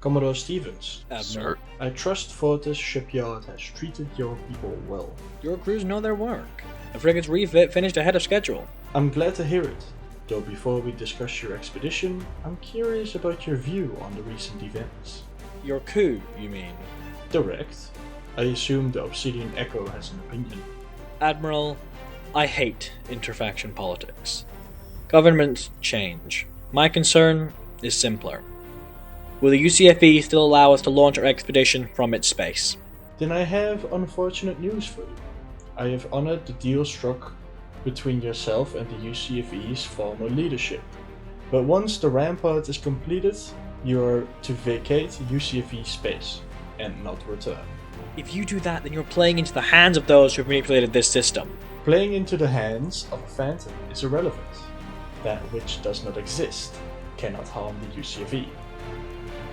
Commodore Stevens, Admiral. I trust Fortis Shipyard has treated your people well. Your crews know their work. The frigate's refit finished ahead of schedule. I'm glad to hear it, though before we discuss your expedition, I'm curious about your view on the recent events. Your coup, you mean? Direct. I assume the Obsidian Echo has an opinion. Admiral, I hate interfaction politics. Governments change. My concern is simpler. Will the UCFE still allow us to launch our expedition from its space? Then I have unfortunate news for you. I have honored the deal struck between yourself and the UCFE's former leadership. But once the rampart is completed, you are to vacate UCFE space and not return. If you do that, then you're playing into the hands of those who have manipulated this system. Playing into the hands of a phantom is irrelevant. That which does not exist cannot harm the UCFE.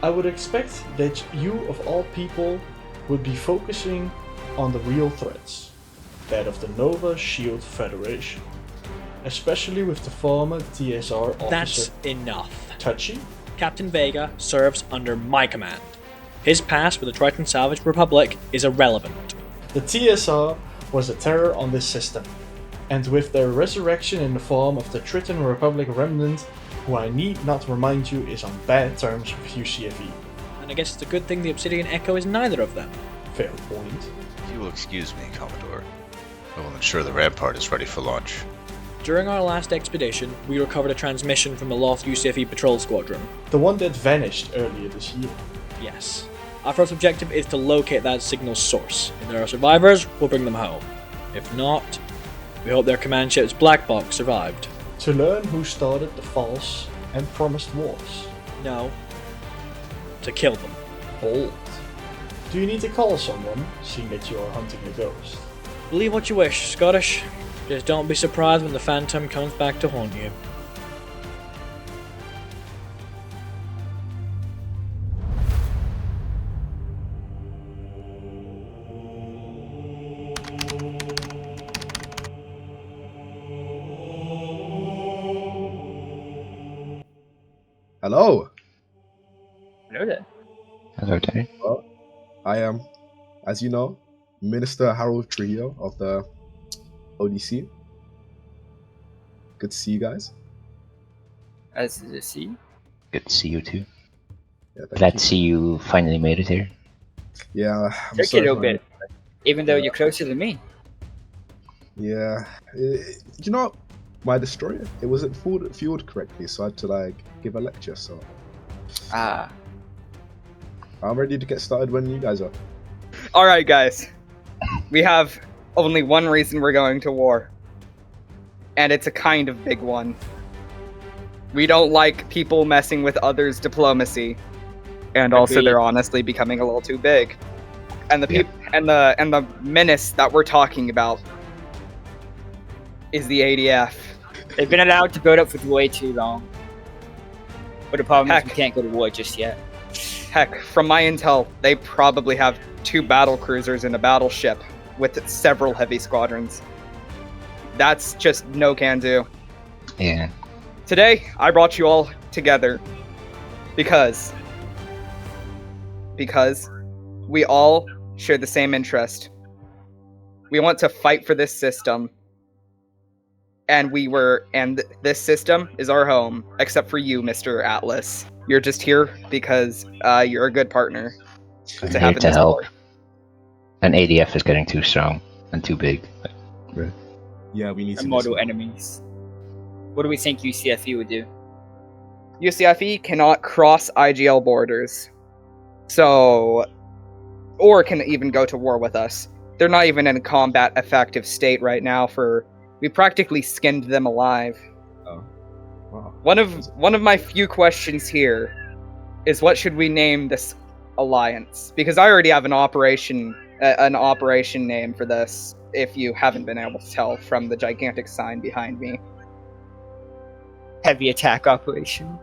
I would expect that you, of all people, would be focusing on the real threats, that of the Nova Shield Federation, especially with the former TSR officer. That's enough. Touchy? Captain Vega serves under my command. His past with the Triton Salvage Republic is irrelevant. The TSR was a terror on this system, and with their resurrection in the form of the Triton Republic remnant, who I need not remind you is on bad terms with UCFE. And I guess it's a good thing the Obsidian Echo is neither of them. Fair point. If you will excuse me, Commodore, I will ensure the rampart is ready for launch. During our last expedition, we recovered a transmission from the lost UCFE patrol squadron. The one that vanished earlier this year. Yes. Our first objective is to locate that signal's source. If there are survivors, we'll bring them home. If not, we hope their command ship's black box survived. To learn who started the false and promised wars. No. To kill them. Bold. Do you need to call someone, seeing that you are hunting a ghost? Believe what you wish, Scottish. Just don't be surprised when the Phantom comes back to haunt you. Hello. Hello there. Hello there. Well, I am, as you know, Minister Harold Trujillo of the ODC. Good to see you guys. As to see. Good to see you too. Yeah, Glad to see you finally made it here. Yeah, I'm Took you a sorry little for- bit, even though Yeah. you're closer than me. Yeah, you know, my destroyer, it wasn't fueled correctly, so I had to give a lecture. So Ah. I'm ready to get started when you guys are. All right, guys. We have only one reason we're going to war, and it's a kind of big one. We don't like people messing with others' diplomacy, and also Agreed. they're honestly becoming a little too big. And the and the menace that we're talking about is the ADF. They've been allowed to build up for way too long. But the problem is Heck. we can't go to war just yet. Heck, from my intel, they probably have 2 battle cruisers and a battleship with several heavy squadrons. That's just no can do. Yeah. Today, I brought you all together because we all share the same interest. We want to fight for this system. And this system is our home, except for you, Mr. Atlas. You're just here because you're a good partner. I'm to here have in to this help. war. And ADF is getting too strong and too big. Yeah, we need And model enemies. What do we think UCFE would do? UCFE cannot cross IGL borders. So, or can even go to war with us. They're not even in a combat effective state right now we practically skinned them alive. Oh, wow. One of my few questions here is what should we name this alliance? Because I already have an operation name for this, if you haven't been able to tell from the gigantic sign behind me. Heavy attack operation.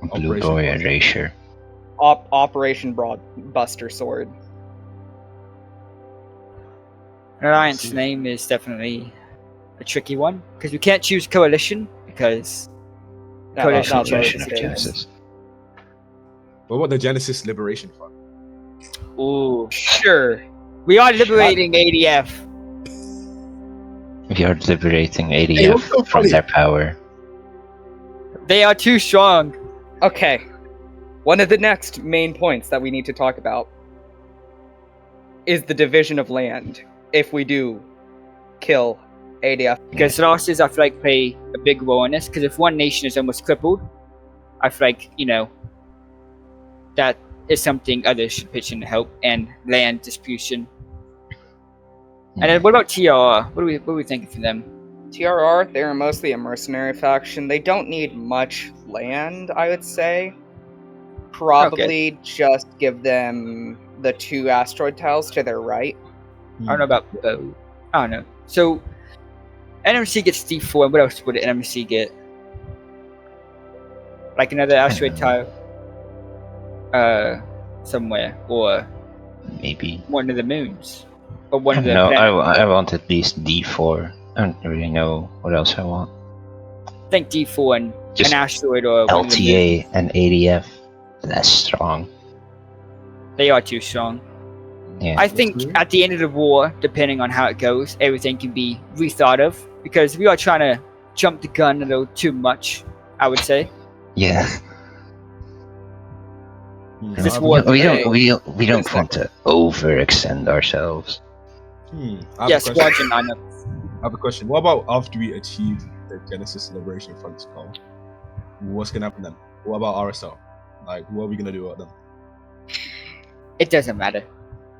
Blue Operation Boy Buster. Erasure. Operation Buster Sword. An alliance name is definitely a tricky one, because we can't choose coalition, because No, coalition no, of no, choices no, is no, chaos. Genesis. What about the Genesis Liberation Front? Ooh. Sure. We are liberating ADF. We are liberating Hey, ADF what's so from funny? their power. They are too strong. Okay. One of the next main points that we need to talk about is the division of land. If we do kill ADF, Because losses, I feel like, play a big role in this. Because if one nation is almost crippled, I feel like, that is something others should pitch in to help, and land distribution. And then what about TRR? What are we thinking for them? TRR, they're mostly a mercenary faction. They don't need much land, I would say. Probably just give them the 2 asteroid tiles to their right. I don't know about both. I don't know. So, NMC gets D4, and what else would NMC get? Like another asteroid tile? Somewhere. Or Maybe. one of the moons. Or one of the No, planets. I want at least D4. I don't really know what else I want. I think D4 and Just an asteroid or one of the moons. LTA and ADF. Less strong. They are too strong. Yeah. I think at the end of the war, depending on how it goes, everything can be rethought of. Because we are trying to jump the gun a little too much, I would say. Yeah. This war We today- don't want to overextend ourselves. I have Yeah, a question. squadron lineup. I have a question. What about after we achieve the Genesis Liberation Front's goal? What's gonna happen then? What about RSL? Like, what are we gonna do about them? It doesn't matter.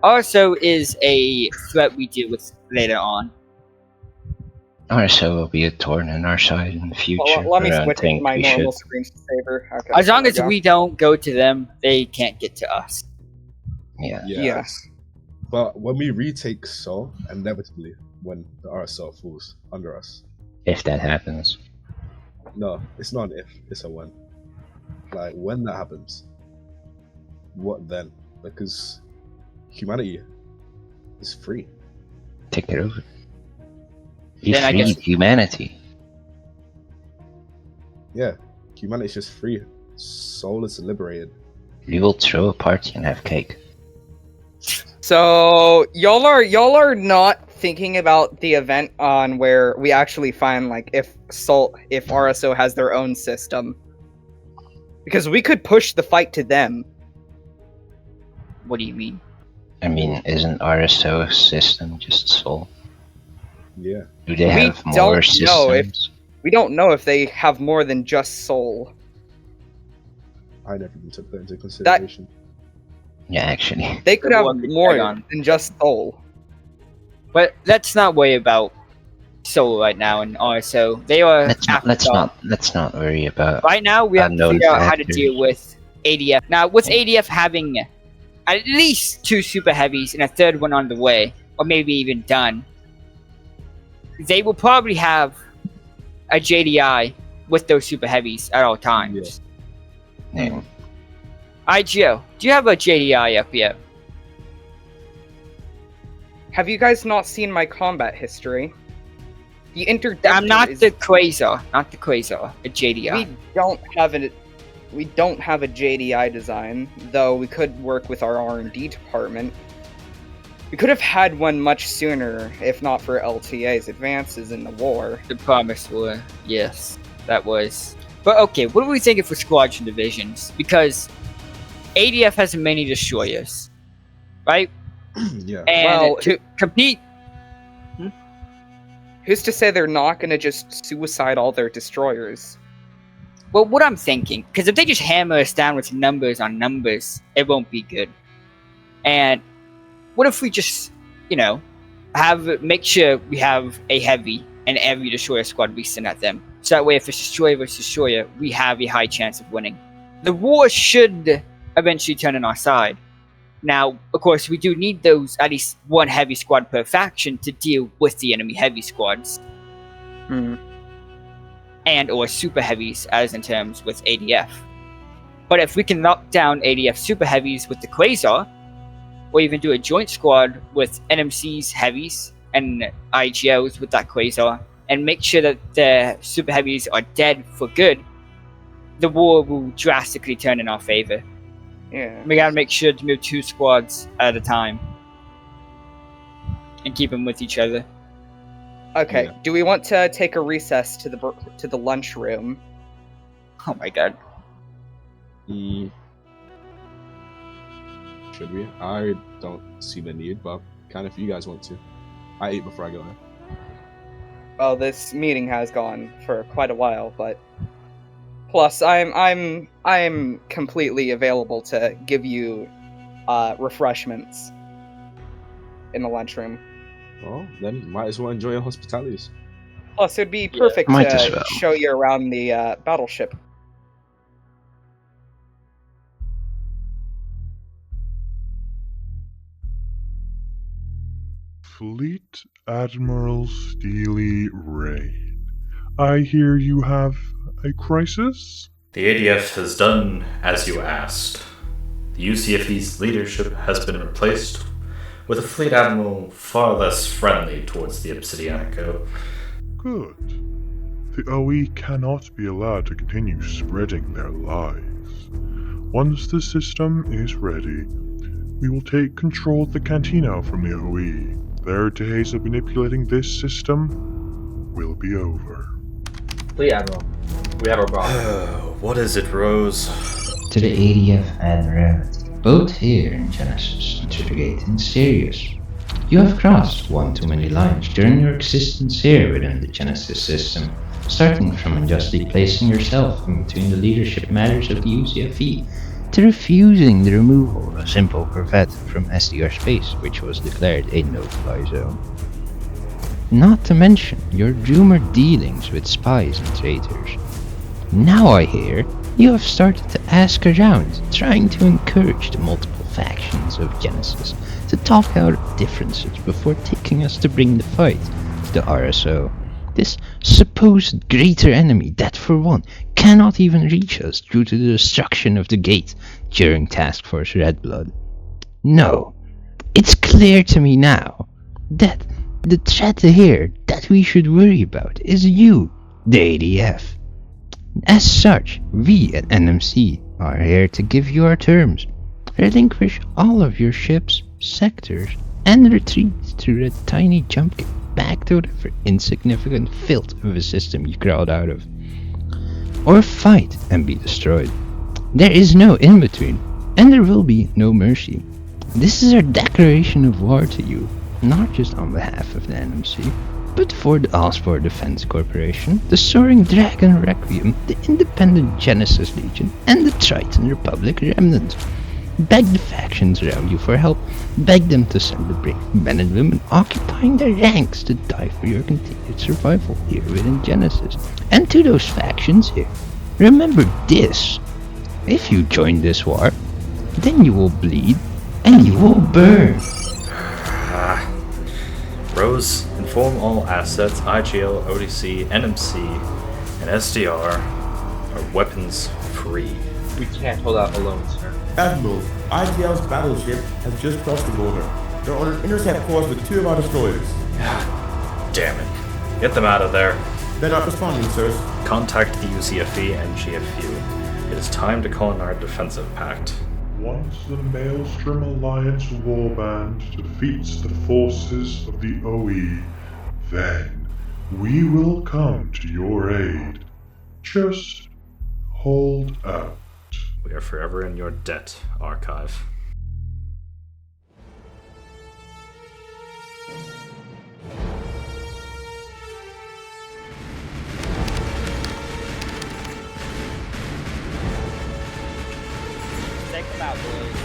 RSO is a threat we deal with later on. RSO will be a thorn in our side in the future. Well, let me but I switch to think my we normal should. screensaver. Okay, As long there as go. we don't go to them, they can't get to us. Yeah. Yes. But when we retake Seoul, inevitably, when the RSL falls under us. If that happens. No, it's not an if, it's a when. Like, when that happens, what then? Because humanity is free. Take it over. We Then I freed guess- humanity. Yeah, humanity is just free. Soul is liberated. We will throw a party and have cake. So y'all are not thinking about the event on where we actually find like if RSO has their own system, because we could push the fight to them. What do you mean? I mean, isn't RSO system just Soul? Yeah. Do they We have don't more know systems? We don't know if they have more than just Soul. I never even took that into consideration. Yeah, actually. They could The have one we more tag on. than just Soul. But let's not worry about Soul right now and RSO. They are Let's not worry about. Right now, we have to Unknown figure out how to factors. deal with ADF. Now, with ADF having at least 2 super heavies and a third one on the way, or maybe even done, they will probably have a JDI with those super heavies at all times. Yeah. IGO, do you have a JDI up yet? Have you guys not seen my combat history? The interdictor I'm not is- the Quasar, a JDI. We don't have a JDI design, though we could work with our R&D department. We could have had one much sooner if not for LTA's advances in the war. The promised war, yes, that was. But okay, what are we thinking for squadron divisions? Because ADF has many destroyers, right? Yeah. And Well, to compete, Who's to say they're not going to just suicide all their destroyers? well, what I'm thinking, because if they just hammer us down with numbers on numbers, it won't be good. And what if we just, make sure we have a heavy and every destroyer squad we send at them. So that way, if it's destroyer versus destroyer, we have a high chance of winning. The war should eventually turn on our side. Now, of course, we do need those at least one heavy squad per faction to deal with the enemy heavy squads. And or super heavies, as in terms with ADF. But if we can knock down ADF super heavies with the Quasar, or even do a joint squad with NMC's heavies and IGOs with that Quasar, and make sure that the super heavies are dead for good, the war will drastically turn in our favor. Yeah. We gotta make sure to move 2 squads at a time. And keep them with each other. Okay. Yeah. Do we want to take a recess to the lunchroom? Oh my god. Should we? I don't see the need, but kind of if you guys want to. I ate before I got here. Well, this meeting has gone for quite a while, but plus I'm completely available to give you refreshments in the lunchroom. Well, then might as well enjoy your hospitalities. Plus, it'd be perfect might as to well. show you around the battleship. Fleet Admiral Steely Rain. I hear you have a crisis? The ADF has done as you asked. The UCFE's leadership has been replaced with a fleet admiral far less friendly towards the Obsidianico. Good. The OE cannot be allowed to continue spreading their lies. Once the system is ready, we will take control of the Cantina from the OE. Their days of manipulating this system will be over. Fleet Admiral, we have a problem. What is it, Rose? To the ADF and Rarity, both here in Genesis and Trigate in Sirius. You have crossed one too many lines during your existence here within the Genesis system, starting from unjustly placing yourself in between the leadership matters of the UCFE, to refusing the removal of a simple corvette from SDR space, which was declared a no-fly zone. Not to mention your rumored dealings with spies and traitors. Now I hear you have started to ask around, trying to encourage the multiple factions of Genesis to talk out differences before taking us to bring the fight to the RSO. This supposed greater enemy that, for one, cannot even reach us due to the destruction of the gate during Task Force Redblood. No, it's clear to me now that the threat here that we should worry about is you, the ADF. As such, we at NMC are here to give you our terms. Relinquish all of your ships, sectors, and retreat through a tiny jump gate back to whatever insignificant filth of a system you crawled out of. Or fight and be destroyed. There is no in-between, and there will be no mercy. This is our declaration of war to you, not just on behalf of the NMC, but for the Allsport Defense Corporation, the Soaring Dragon Requiem, the Independent Genesis Legion, and the Triton Republic Remnant. Beg the factions around you for help. Beg them to send the brave men and women occupying their ranks to die for your continued survival here within Genesis. And to those factions here, remember this. If you join this war, then you will bleed and you will burn. Rose, inform all assets, IGL, ODC, NMC, and SDR are weapons free. We can't hold out alone, sir. Admiral, IGL's battleship has just crossed the border. They're on an intercept course with 2 of our destroyers. Damn it. Get them out of there. They're not responding, sirs. Contact the UCFE and GFU. It is time to call in our defensive pact. Once the Maelstrom Alliance warband defeats the forces of the OE, then we will come to your aid. Just hold out. We are forever in your debt, Archive. Take them out, boys.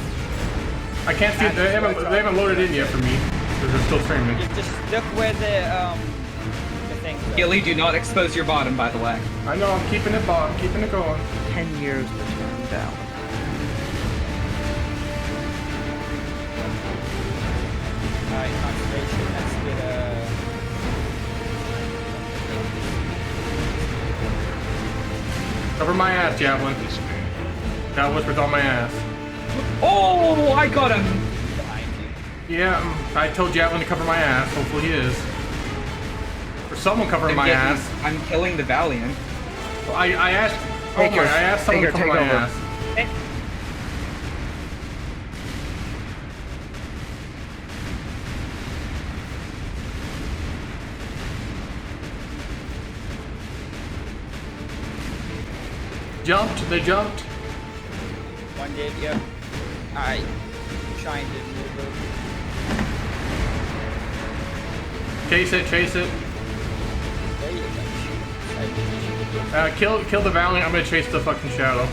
I can't see it. They haven't loaded in yet for me. Because they're still streaming. You just look where the thing goes. Gilly, do not expose your bottom, by the way. I know, I'm keeping it going. 10 years to turn down. Alright, conservation, let's get Cover my ass, Javelin. That whispered on my ass. Oh, I got him! Yeah, I told Javelin to cover my ass. Hopefully he is. Or someone covering my ass. I'm killing the Valiant. I asked. I asked someone to cover my ass. jumped. They jumped. One did, yep. Alright. Trying to move over. Chase it, chase it. There you go. Kill the Valiant. I'm gonna chase the fucking Shadow.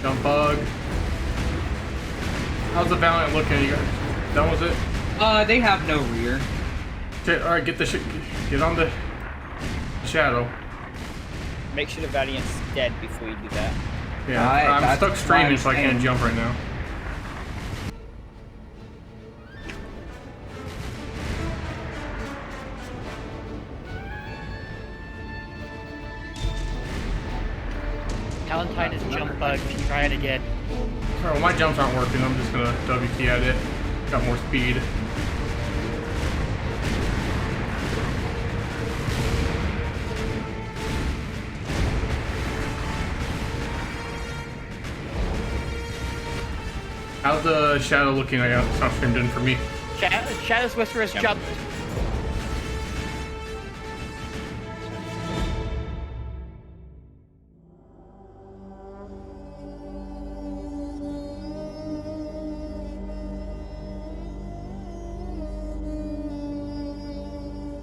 Jump bug. How's the Valiant looking? You guys done with it? They have no rear. Alright, get on the Shadow. Make sure the Valiant's dead before you do that. Yeah, I'm stuck streaming, so I can't jump right now. Valentine is jump bug. Can you try it again? Oh, my jumps aren't working. I'm just gonna WT at it. Got more speed. How's the Shadow looking? I got it's not streamed in for me. Shadow's Whisperer has jumped.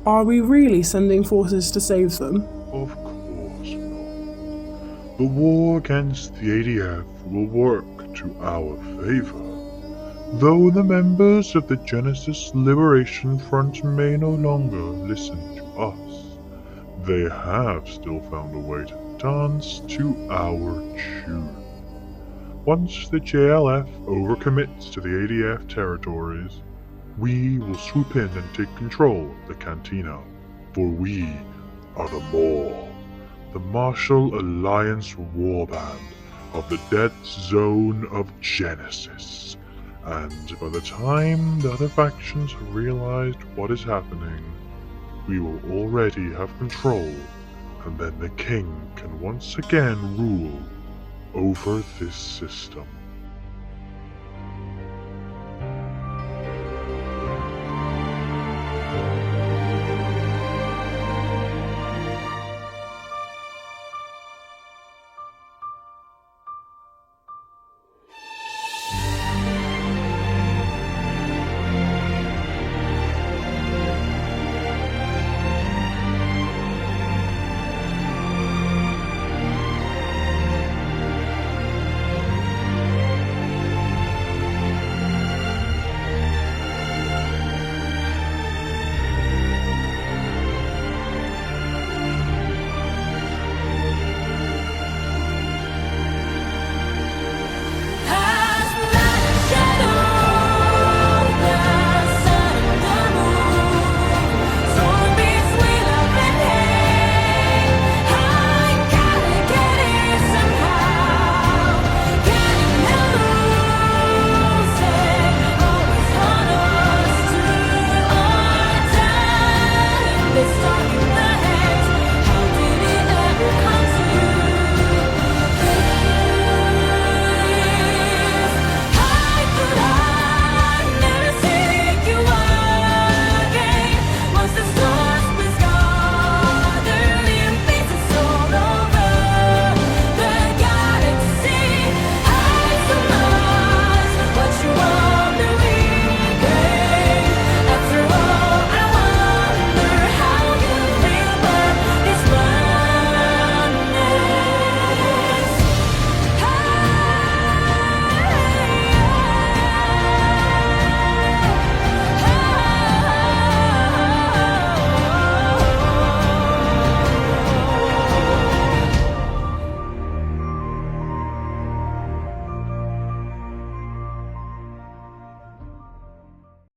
Are we really sending forces to save them? Of course not. The war against the ADF will work to our favor. Though the members of the Genesis Liberation Front may no longer listen to us, they have still found a way to dance to our tune. Once the JLF overcommits to the ADF territories, we will swoop in and take control of the Cantina, for we are the Maw, the Martial Alliance warband of the Dead Zone of Genesis. And by the time the other factions have realized what is happening, we will already have control, and then the King can once again rule over this system.